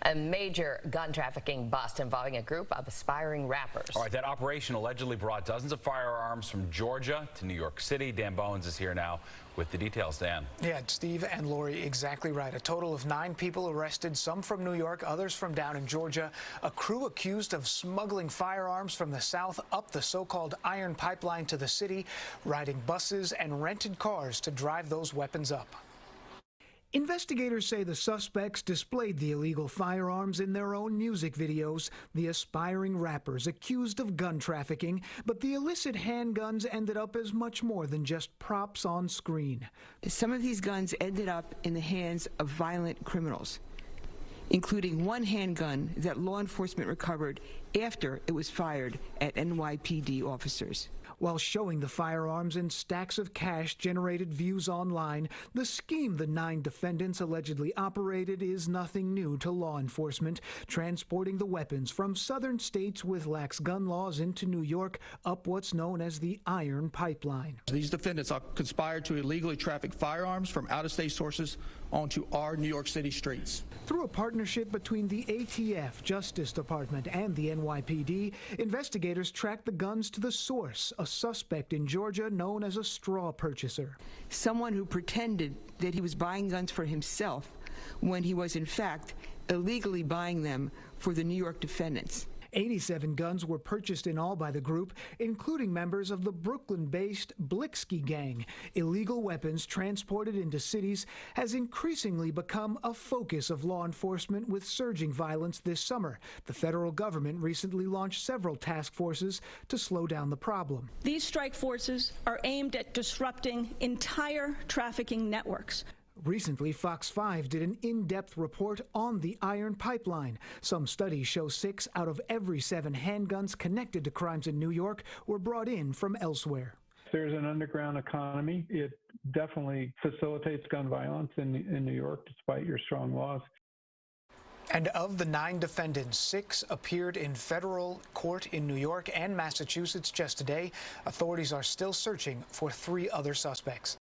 A major gun trafficking bust involving a group of aspiring rappers. All right, that operation allegedly brought dozens of firearms from Georgia to New York City. Dan Bowens is here now with the details. Dan. Yeah, Steve and Lori, exactly right. A total of 9 people arrested, some from New York, others from down in Georgia. A crew accused of smuggling firearms from the south up the so-called iron pipeline to the city, riding buses and rented cars to drive those weapons up. Investigators say the suspects displayed the illegal firearms in their own music videos, the aspiring rappers accused of gun trafficking, but the illicit handguns ended up as much more than just props on screen. Some of these guns ended up in the hands of violent criminals, including one handgun that law enforcement recovered after it was fired at NYPD officers. While showing the firearms and stacks of cash generated views online, the scheme the 9 defendants allegedly operated is nothing new to law enforcement, transporting the weapons from southern states with lax gun laws into New York up what's known as the iron pipeline. These defendants are conspired to illegally traffic firearms from out-of-state sources onto our New York City streets. Through a partnership between the ATF, Justice Department, and the NYPD, investigators tracked the guns to the source, a suspect in Georgia known as a straw purchaser. Someone who pretended that he was buying guns for himself when he was in fact illegally buying them for the New York defendants. 87 guns were purchased in all by the group, including members of the Brooklyn-based Blicksky gang. Illegal weapons transported into cities has increasingly become a focus of law enforcement with surging violence this summer. The federal government recently launched several task forces to slow down the problem. These strike forces are aimed at disrupting entire trafficking networks. Recently, Fox 5 did an in-depth report on the iron pipeline. Some studies show 6 out of every 7 handguns connected to crimes in New York were brought in from elsewhere. There's an underground economy. It definitely facilitates gun violence in New York, despite your strong laws. And of the 9 defendants, 6 appeared in federal court in New York and Massachusetts just today. Authorities are still searching for 3 other suspects.